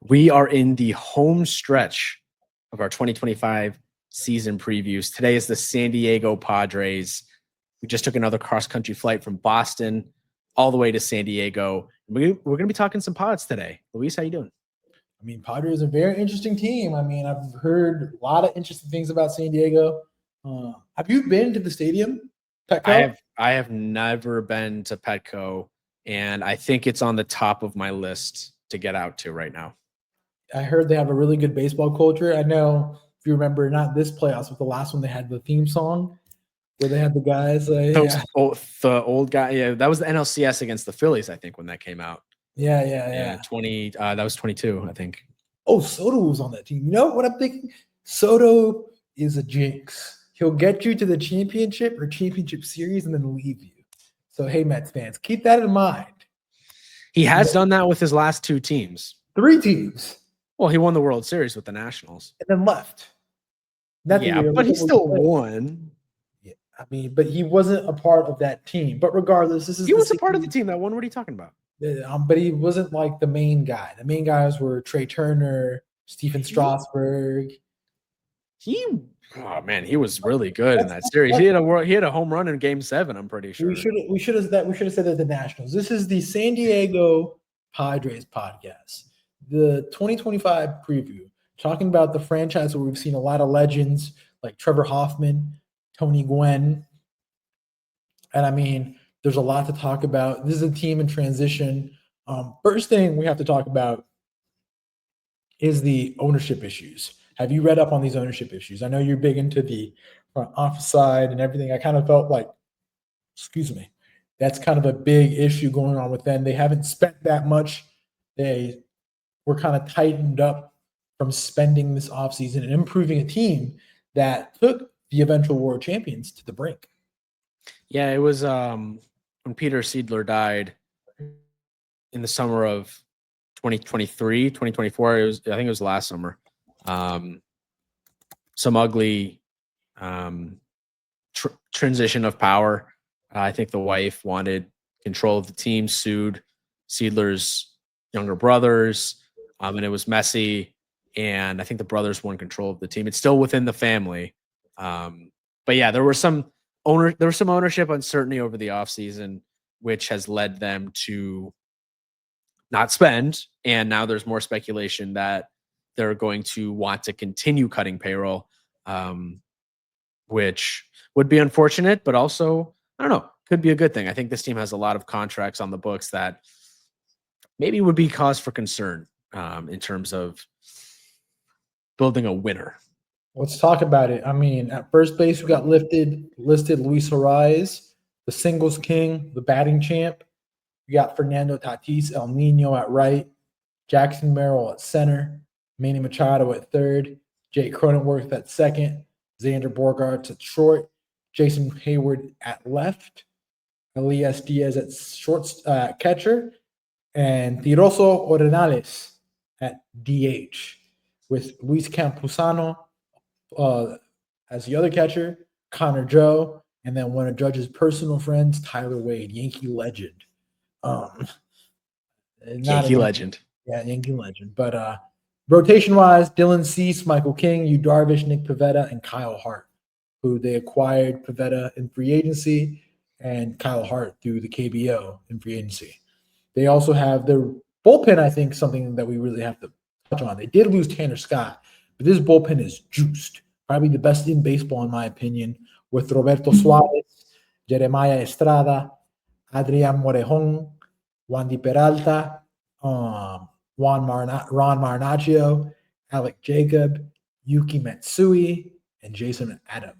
We are in the home stretch of our 2025 season previews. Today is the San Diego Padres. We just took another cross-country flight from Boston all the way to San Diego. We're going to be talking some pods today. Luis, how you doing? I mean, Padres are a very interesting team. I mean, I've heard a lot of interesting things about San Diego. Have you been to the stadium, Petco? I have never been to Petco, and I think it's on the top of my list to get out to right now. I heard they have a really good baseball culture. I know, if you remember, not this playoffs, but the last one, they had the theme song where they had the guys. The old guy. Yeah, that was the NLCS against the Phillies, I think, when that came out. Yeah. That was 22, I think. Oh, Soto was on that team. You know what I'm thinking? Soto is a jinx. He'll get you to the championship or championship series and then leave you. So, hey, Mets fans, keep that in mind. He has done that with his last two teams. 3 teams. Well, he won the World Series with the Nationals. And then left. But he still won. Yeah, I mean, but he wasn't a part of that team. But regardless, he was a part of the team that won. What are you talking about? But he wasn't like the main guy. The main guys were Trey Turner, Stephen Strasburg. He was really good in that series. He had a home run in Game 7. I'm pretty sure. We should have said that the Nationals. This is the San Diego Padres podcast, the 2025 preview, talking about the franchise where we've seen a lot of legends like Trevor Hoffman, Tony Gwynn, and I mean, there's a lot to talk about. This is a team in transition. First thing we have to talk about is the ownership issues. Have you read up on these ownership issues? I know you're big into the front office side and everything. I kind of felt like, that's kind of a big issue going on with them. They haven't spent that much. They were kind of tightened up from spending this offseason and improving a team that took the eventual world champions to the brink. Yeah, it was when Peter Seidler died in the summer of 2023, 2024. I think it was last summer. Some ugly transition of power. I think the wife wanted control of the team, sued Seidler's younger brothers, and it was messy. And I think the brothers won control of the team. It's still within the family. But yeah, there was some ownership uncertainty over the offseason, which has led them to not spend. And now there's more speculation that they're going to want to continue cutting payroll, which would be unfortunate, but also, I don't know, could be a good thing. I think this team has a lot of contracts on the books that maybe would be cause for concern in terms of building a winner. Let's talk about it. I mean, at first base, we got listed Luis Arraez, the singles king, the batting champ. We got Fernando Tatis El Nino at right, Jackson Merrill at center, Manny Machado at third, Jake Cronenworth at second, Xander Bogaerts at short, Jason Hayward at left, Elias Diaz at short catcher, and Tiroso Ordenales at DH, with Luis Campusano as the other catcher, Connor Joe, and then one of Judge's personal friends, Tyler Wade, Yankee legend. Yankee legend. Yeah, Yankee legend. But rotation-wise, Dylan Cease, Michael King, Yu Darvish, Nick Pivetta, and Kyle Hart, who they acquired Pivetta in free agency and Kyle Hart through the KBO in free agency. They also have their bullpen, I think, something that we really have to touch on. They did lose Tanner Scott, but this bullpen is juiced. Probably the best in baseball, in my opinion, with Roberto Suarez, Jeremiah Estrada, Adrian Morejon, Wandy Peralta, Ron Marinaccio, Alec Jacob, Yuki Matsui, and Jason Adam.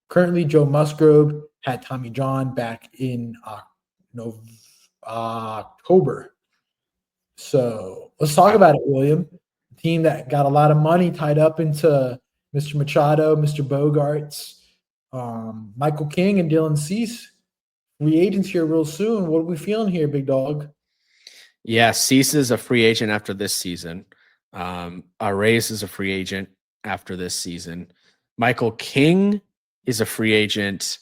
Currently, Joe Musgrove had Tommy John back in October. So let's talk about it, William. A team that got a lot of money tied up into Mr. Machado, Mr. Bogaerts, Michael King, and Dylan Cease. Free agents here real soon. What are we feeling here, big dog? Yeah, Cease is a free agent after this season. Arraez is a free agent after this season. Michael King is a free agent.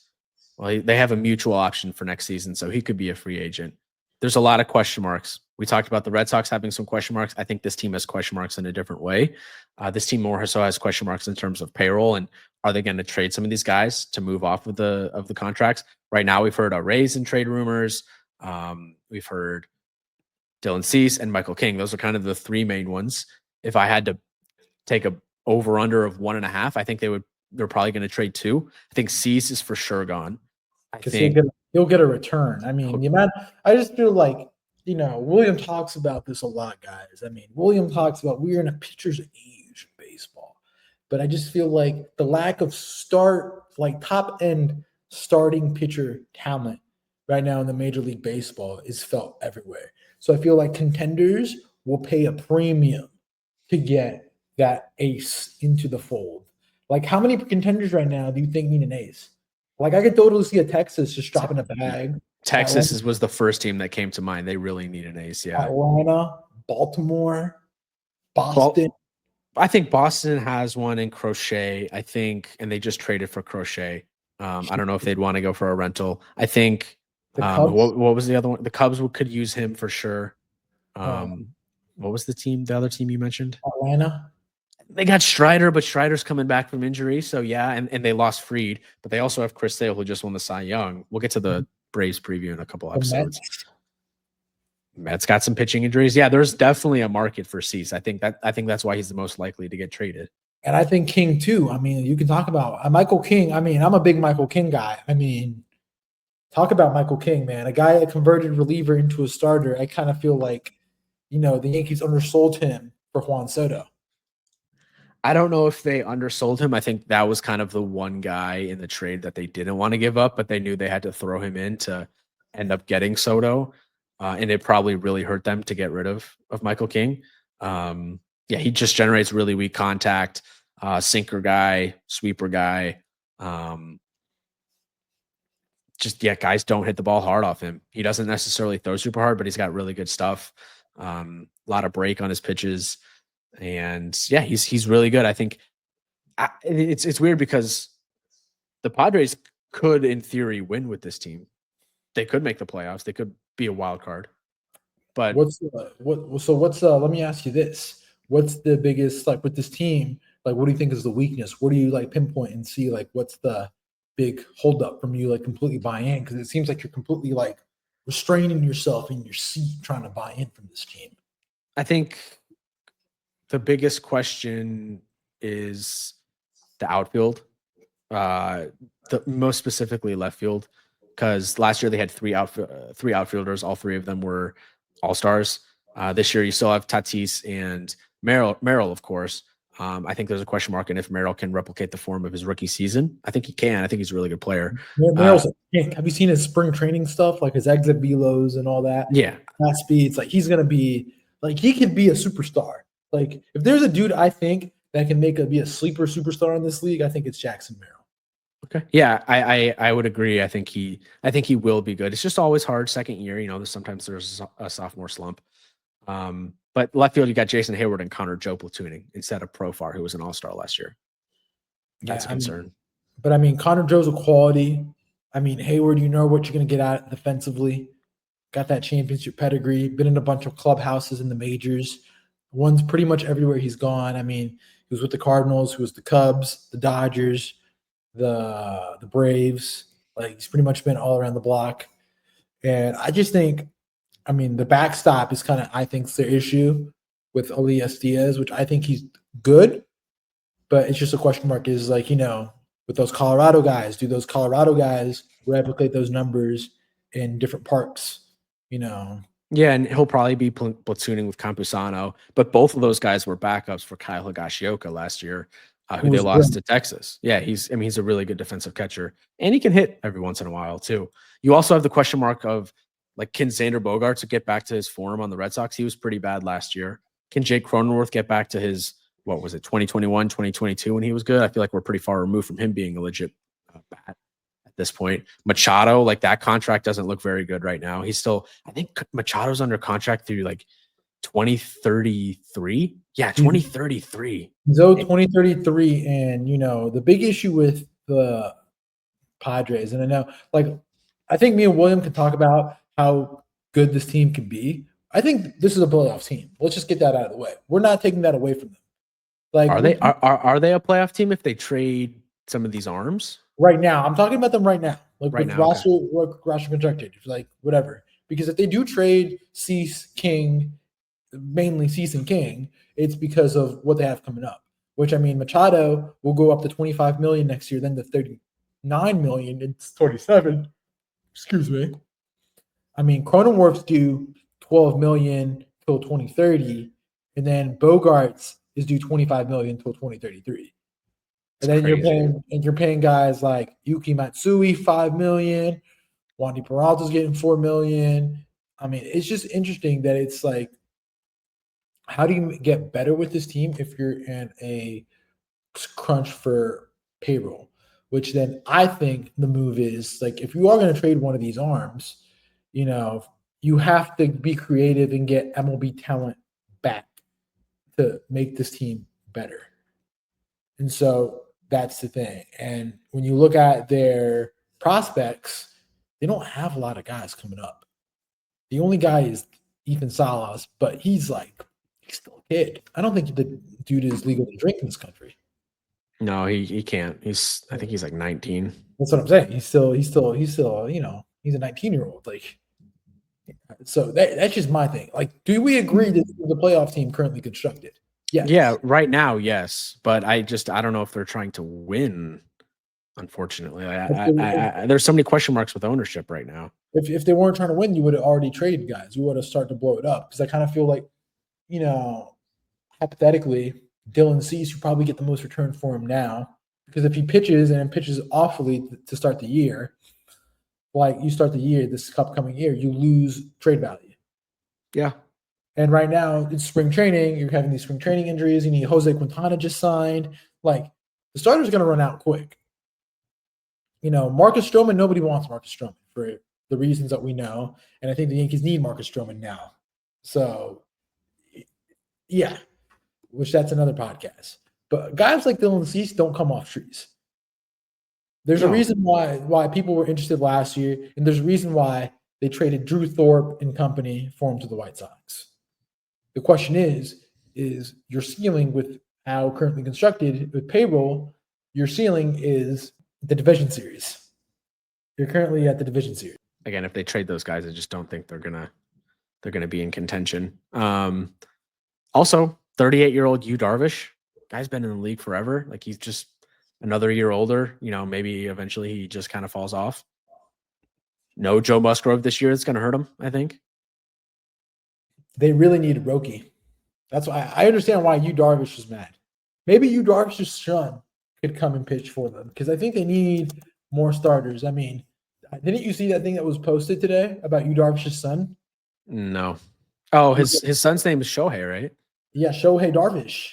Well, they have a mutual option for next season, so he could be a free agent. There's a lot of question marks We talked about the Red Sox having some question marks. I think this team has question marks in a different way. This team more so has question marks in terms of payroll, and are they going to trade some of these guys to move off of the contracts? Right now, we've heard Arraez in trade rumors. We've heard Dylan Cease and Michael King. Those are kind of the three main ones. If I had to take a over under of 1.5, I think they're probably going to trade 2. I think Cease is for sure gone. I think he'll get a return. I mean, I just feel like, William talks about this a lot, guys. I mean, William talks about we're in a pitcher's age in baseball, but I just feel like the lack of top end starting pitcher talent right now in the Major League Baseball is felt everywhere. So I feel like contenders will pay a premium to get that ace into the fold. Like, how many contenders right now do you think need an ace? Like, I could totally see a Texas just dropping a bag. Texas was the first team that came to mind. They really need an ace. Yeah. Atlanta, Baltimore, Boston. I think Boston has one in Crochet, I think, and they just traded for Crochet. I don't know if they'd want to go for a rental. I think what was the other one? The Cubs could use him for sure. What was the other team you mentioned? Atlanta. They got Strider, but Strider's coming back from injury. So yeah, and they lost Fried, but they also have Chris Sale, who just won the Cy Young. We'll get to the Braves preview in a couple episodes. Mets got some pitching injuries. Yeah, there's definitely a market for Cease. I think that's why he's the most likely to get traded. And I think King too. I mean, you can talk about Michael King. I mean, I'm a big Michael King guy. I mean, talk about Michael King, man. A guy that converted reliever into a starter. I kind of feel like, the Yankees undersold him for Juan Soto. I don't know if they undersold him. I think that was kind of the one guy in the trade that they didn't want to give up, but they knew they had to throw him in to end up getting Soto. And it probably really hurt them to get rid of Michael King. He just generates really weak contact, sinker guy, sweeper guy. Guys don't hit the ball hard off him. He doesn't necessarily throw super hard, but he's got really good stuff. A lot of break on his pitches. And he's really good. I think it's weird because the Padres could, in theory, win with this team. They could make the playoffs. They could be a wild card. But let me ask you this. What's the biggest, with this team, what do you think is the weakness? What do you pinpoint and see, what's the big holdup from you, completely buying in? Because it seems like you're completely restraining yourself in your seat trying to buy in from this team. I think the biggest question is the outfield, most specifically left field, because last year they had three outfielders. All three of them were all-stars. This year you still have Tatis and Merrill, of course. I think there's a question mark in if Merrill can replicate the form of his rookie season. I think he can. I think he's a really good player. Merrill's have you seen his spring training stuff, his exit velos and all that? Yeah. Fast speeds. He's going to be he could be a superstar. If there's a dude I think that can be a sleeper superstar in this league, I think it's Jackson Merrill. Okay. Yeah, I would agree. I think he will be good. It's just always hard second year. Sometimes there's a sophomore slump. But left field, you got Jason Hayward and Connor Joe platooning instead of Profar, who was an all-star last year. That's a concern. Connor Joe's a quality. Hayward, what you're going to get at defensively. Got that championship pedigree. Been in a bunch of clubhouses in the majors. One's pretty much everywhere he's gone. He was with the Cardinals, he was the Cubs, the Dodgers, the Braves. He's pretty much been all around the block. And I just think, the backstop is I think, the issue with Elias Diaz, which I think he's good, but it's just a question mark is with those Colorado guys, do those Colorado guys replicate those numbers in different parks? Yeah, and he'll probably be platooning with Campusano, but both of those guys were backups for Kyle Higashioka last year, who they lost to Texas. Yeah, he's a really good defensive catcher, and he can hit every once in a while too. You also have the question mark of can Xander Bogaerts get back to his form on the Red Sox? He was pretty bad last year. Can Jake Cronenworth get back to his 2021, 2022 when he was good? I feel like we're pretty far removed from him being a legit bat at this point. Machado, that contract doesn't look very good right now. He's still, I think Machado's under contract through 2033. Yeah, 2033. So 2033, and the big issue with the Padres, and I know, I think me and William can talk about how good this team can be, I think this is a playoff team. Let's just get that out of the way. We're not taking that away from them. Like, Are they a playoff team if they trade some of these arms? right now, I'm talking about them right now. Like Right with now, okay. roster constructed, like whatever. Because if they do trade Cease, King, mainly Cease and King, it's because of what they have coming up. Which, I mean, Machado will go up to $25 million next year, then to $39 million in 27. Excuse me. I mean, Cronenworth's due $12 million till 2030, and then Bogaerts is due $25 million till 2033. And then you're paying guys like Yuki Matsui $5 million, Wandy Peralta's getting $4 million. I mean, it's just interesting that it's like, how do you get better with this team if you're in a crunch for payroll? Which then I think the move is like, if you are going to trade one of these arms, you have to be creative and get MLB talent back to make this team better. And so that's the thing. And when you look at their prospects, they don't have a lot of guys coming up. The only guy is Ethan Salas, but he's still a kid. I don't think the dude is legal to drink in this country. No, he can't. I think he's like 19. That's what I'm saying. He's still, he's a 19-year-old. Like, so that's just my thing. Like, do we agree that the playoff team currently constructed? Yes. Yeah, right now, yes. But I don't know if they're trying to win, unfortunately. There's so many question marks with ownership right now. If they weren't trying to win, you would have already traded guys. You would have started to blow it up. Because I kind of feel like, hypothetically, Dylan Cease, you probably get the most return for him now. Because if he pitches awfully to start the year, like you start the year, this upcoming year, you lose trade value. Yeah. And right now, it's spring training. You're having these spring training injuries. You need Jose Quintana just signed. Like, the starter's going to run out quick. Marcus Stroman, nobody wants Marcus Stroman for the reasons that we know. And I think the Yankees need Marcus Stroman now. So, yeah, which that's another podcast. But guys like Dylan Cease don't come off trees. There's a reason why people were interested last year, and there's a reason why they traded Drew Thorpe and company for him to the White Sox. The question is your ceiling with how currently constructed with payroll, your ceiling is the division series. You're currently at the division series. Again, if they trade those guys, I just don't think they're gonna be in contention. Also, 38-year-old Yu Darvish, guy's been in the league forever. Like, he's just another year older. Maybe eventually he just kind of falls off. No Joe Musgrove this year. It's going to hurt him, I think. They really need Roki. That's why I understand why Yu Darvish is mad. Maybe Yu Darvish's son could come and pitch for them because I think they need more starters. I mean, didn't you see that thing that was posted today about Yu Darvish's son? No. Oh, his son's name is Shohei, right? Yeah, Shohei Darvish.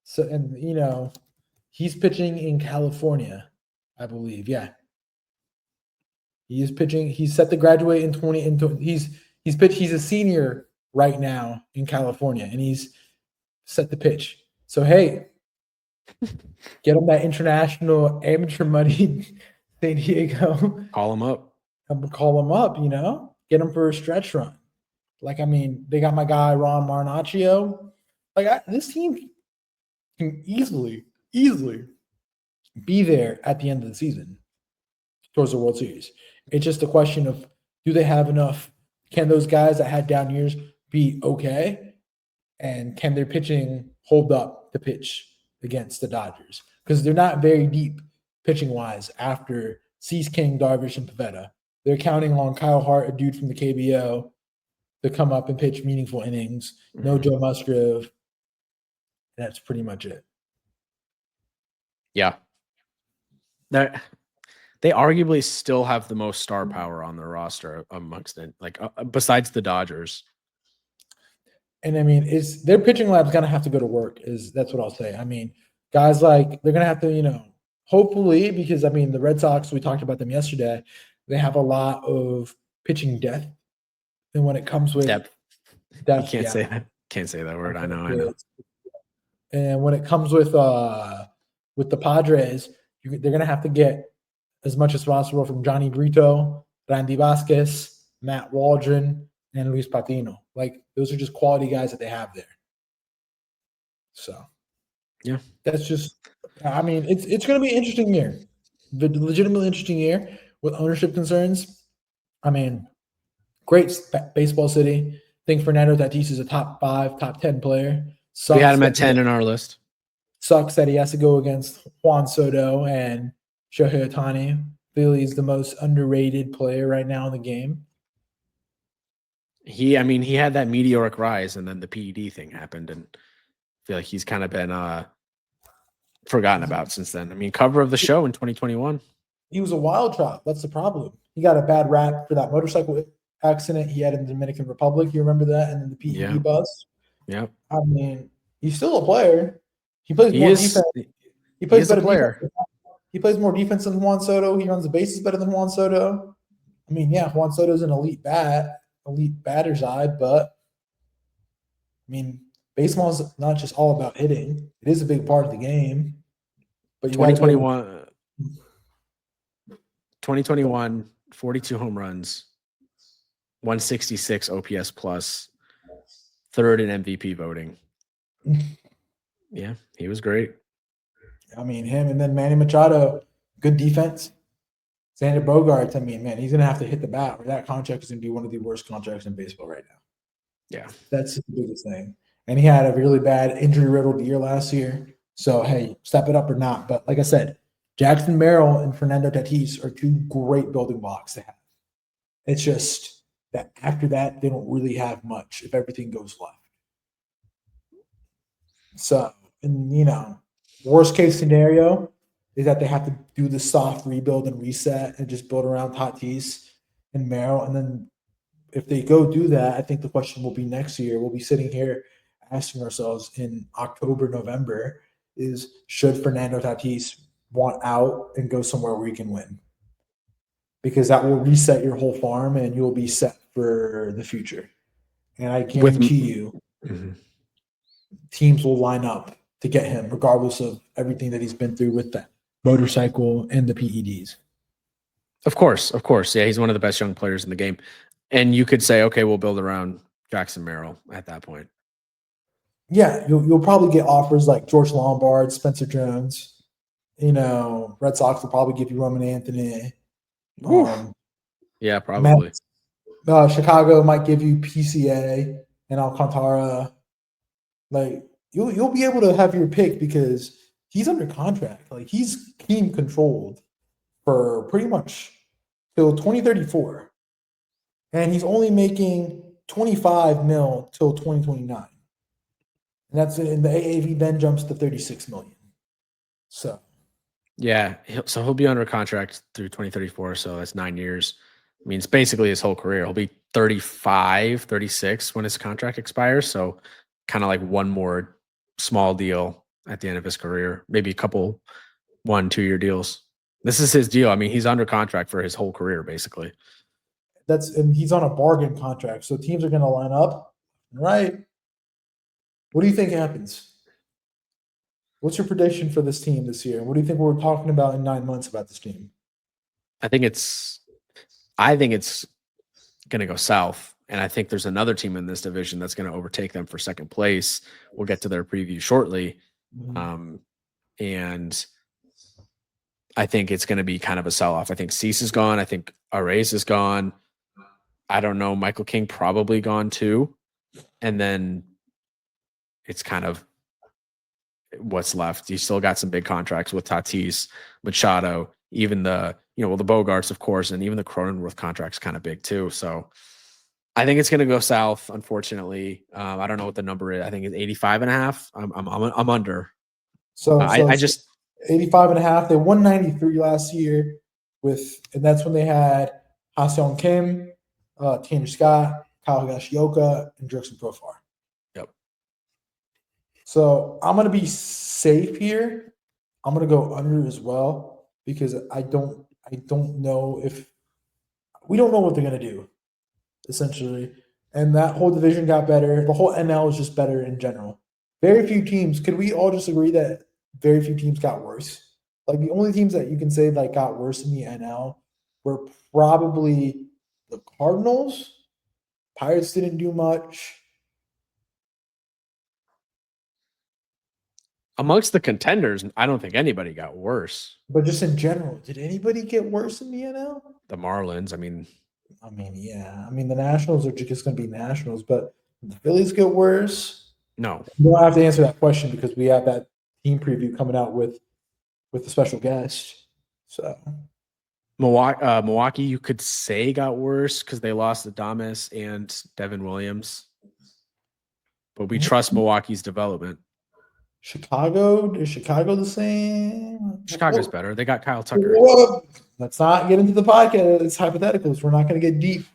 So, and he's pitching in California, I believe. Yeah. He is pitching. He's set to graduate in 20. He's a senior right now in California, and he's set to pitch. So, hey, get him that international amateur money, San Diego. Call him up. Call him up, Get him for a stretch run. Like, I mean, they got my guy, Ron Marinaccio. Like, this team can easily be there at the end of the season towards the World Series. It's just a question of, do they have enough? Can those guys that had down years be okay? And can their pitching hold up the pitch against the Dodgers? Because they're not very deep pitching-wise after Cease, King, Darvish, and Pivetta. They're counting on Kyle Hart, a dude from the KBO, to come up and pitch meaningful innings. No Joe Musgrove. That's pretty much it. Yeah. They arguably still have the most star power on their roster amongst it, besides the Dodgers. And I mean, their pitching lab's gonna have to go to work. That's what I'll say. I mean, guys they're gonna have to, hopefully, because I mean, the Red Sox, we talked about them yesterday. They have a lot of pitching depth, and when it comes with depth, you can't say that. Can't say that word. I know. And when it comes with the Padres, they're gonna have to get as much as possible from Johnny Brito, Randy Vasquez, Matt Waldron, and Luis Patino. Like, those are just quality guys that they have there. So, yeah, that's just – I mean, it's going to be an interesting year. The legitimately interesting year with ownership concerns. I mean, great baseball city. I think Fernando Tatis is a top 5, top 10 player. We had him at 10 in our list. Sucks that he has to go against Juan Soto and Shohei Ohtani. He's the most underrated player right now in the game. He had that meteoric rise, and then the PED thing happened, and I feel like he's kind of been forgotten about since then. I mean, cover of the show in 2021. He was a wild child. That's the problem. He got a bad rap for that motorcycle accident he had in the Dominican Republic. You remember that? And then the PED bus. Yeah. I mean, he's still a player. He plays more defense. He plays better defense. He plays more defense than Juan Soto. He runs the bases better than Juan Soto. I mean, yeah, Juan Soto's an elite batter's eye, but I mean, baseball is not just all about hitting. It is a big part of the game. But 2021, 42 home runs, 166 OPS plus, third in MVP voting. Yeah, he was great. I mean, him and then Manny Machado, good defense. Xander Bogaerts, I mean, man, he's going to have to hit the bat, or that contract is going to be one of the worst contracts in baseball right now. Yeah. That's the biggest thing. And he had a really bad injury-riddled year last year. So, hey, step it up or not. But like I said, Jackson Merrill and Fernando Tatis are two great building blocks to have. It's just that after that, they don't really have much if everything goes left. So, and, worst case scenario is that they have to do the soft rebuild and reset and just build around Tatis and Merrill. And then if they go do that, I think the question will be next year. We'll be sitting here asking ourselves in October, November, is should Fernando Tatis want out and go somewhere where he can win? Because that will reset your whole farm and you'll be set for the future. And I guarantee you teams will line up to get him regardless of everything that he's been through with that motorcycle and the PEDs. Of course. Yeah, he's one of the best young players in the game. And you could say, okay, we'll build around Jackson Merrill at that point. Yeah, you'll probably get offers like George Lombard, Spencer Jones. Red Sox will probably give you Roman Anthony. Yeah, probably. Chicago might give you PCA and Alcantara. Like you'll be able to have your pick because he's under contract. Like he's team controlled for pretty much till 2034, and he's only making $25 million till 2029. And that's it. And the AAV then jumps to $36 million. So, yeah, he'll be under contract through 2034. So that's 9 years. I mean, it's basically his whole career. He'll be 35, 36 when his contract expires. So, kind of like one more small deal at the end of his career, maybe a couple 1-2 year deals. This is his deal. I mean, he's under contract for his whole career, basically. And he's on a bargain contract. So teams are going to line up, right? What do you think happens? What's your prediction for this team this year? What do you think we're talking about in 9 months about this team? I think it's going to go south. And I think there's another team in this division that's going to overtake them for second place. We'll get to their preview shortly. And I think it's going to be kind of a sell-off. I think Cease is gone. I think Arraez is gone. I don't know. Michael King probably gone too. And then it's kind of what's left. You still got some big contracts with Tatis, Machado, even the Bogaerts, of course, and even the Cronenworth contract's kind of big too. So I think it's going to go south, unfortunately. I don't know what the number is. I think it's 85.5. I'm under. So I just 85.5. They won 93 last year and that's when they had Ha-Seong Kim, Tanner Scott, Kyle Higashioka, and Jurickson Profar. Yep. So I'm going to be safe here. I'm going to go under as well because I don't know if we don't know what they're going to do, essentially. And that whole division got better. The whole NL is just better in general. Very few teams. Could we all just agree that very few teams got worse? Like the only teams that you can say like got worse in the NL were probably the Cardinals Pirates didn't do much. Amongst the contenders, I don't think anybody got worse. But just in general, did anybody get worse in the NL? The Marlins, yeah. The Nationals are just going to be Nationals, but did the Phillies get worse? no. We don't have to answer that question because we have that team preview coming out with a special guest. So Milwaukee, you could say got worse because they lost Adames and Devin Williams. But we trust Milwaukee's development. Chicago, is Chicago the same? Chicago's better. They got Kyle Tucker. Let's not get into the podcast. It's hypotheticals. We're not going to get deep.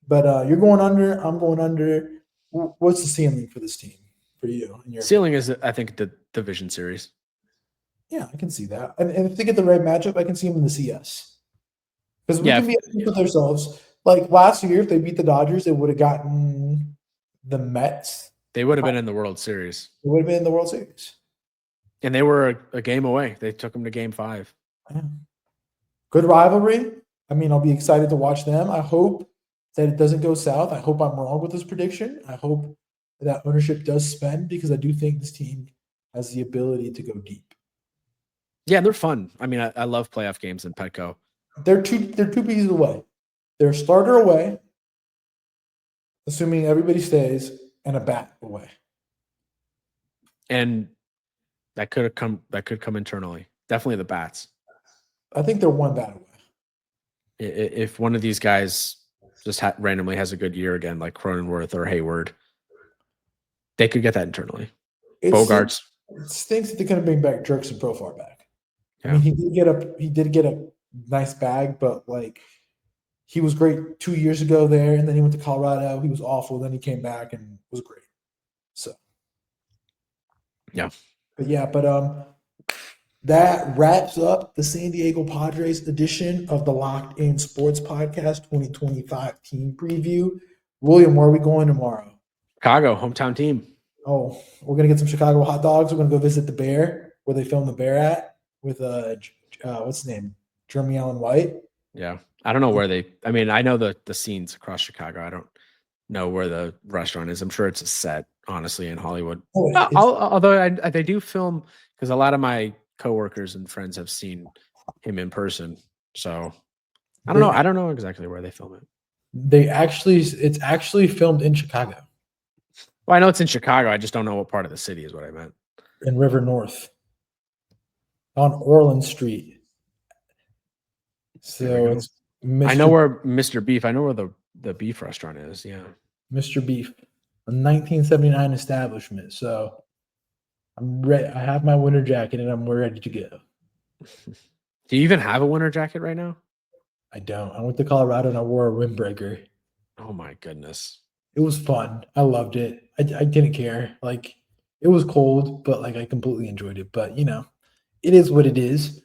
But you're going under. I'm going under. What's the ceiling for this team for you? Ceiling is, I think, the division series. Yeah, I can see that. And if they get the right matchup, I can see them in the CS. Because we can be honest with ourselves. Like last year, if they beat the Dodgers, they would have gotten the Mets. They would have been in the World Series. They would have been in the World Series. And they were a game away. They took them to Game 5. Yeah. Good rivalry. I'll be excited to watch them. I hope that it doesn't go south. I hope I'm wrong with this prediction. I hope that ownership does spend because I do think this team has the ability to go deep. Yeah, they're fun. I love playoff games in Petco. They're two pieces away. They're a starter away, assuming everybody stays, and a bat away. And that could come internally. Definitely the bats. I think they're one bat away. If one of these guys just randomly has a good year again, like Cronenworth or Hayward, they could get that internally. Bogaerts. It stinks that they couldn't bring back Jurickson Profar back. Yeah. He did get a nice bag, but he was great 2 years ago there, and then he went to Colorado. He was awful. Then he came back and was great. So, yeah. But that wraps up the San Diego Padres edition of the Locked In Sports Podcast 2025 team preview. William, where are we going tomorrow? Chicago, hometown team. Oh, we're going to get some Chicago hot dogs. We're going to go visit the Bear, where they filmed the Bear at, with, what's his name? Jeremy Allen White. Yeah. I don't know where I know the scenes across Chicago. I don't know where the restaurant is. I'm sure it's a set, honestly, in Hollywood. Although they do film, because a lot of my coworkers and friends have seen him in person. So I don't know. I don't know exactly where they film it. It's actually filmed in Chicago. Well, I know it's in Chicago. I just don't know what part of the city is what I meant. In River North. On Orland Street. So it's I know where Mr. Beef. I know where the beef restaurant is. Yeah. Mr. Beef, a 1979 establishment. So I'm ready. I have my winter jacket and I'm ready to go. Do you even have a winter jacket right now? I don't. I went to Colorado and I wore a windbreaker. Oh my goodness. It was fun. I loved it. I didn't care. It was cold, but I completely enjoyed it. But it is what it is.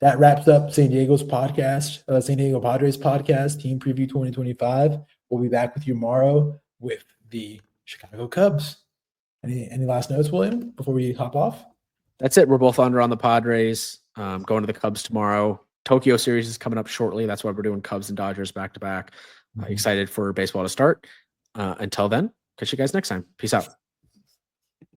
That wraps up San Diego's podcast, San Diego Padres podcast, Team Preview 2025. We'll be back with you tomorrow with the Chicago Cubs. Any last notes, William, before we hop off? That's it. We're both under on the Padres. Going to the Cubs tomorrow. Tokyo series is coming up shortly. That's why we're doing Cubs and Dodgers back to back. Excited for baseball to start. Until then, catch you guys next time. Peace out.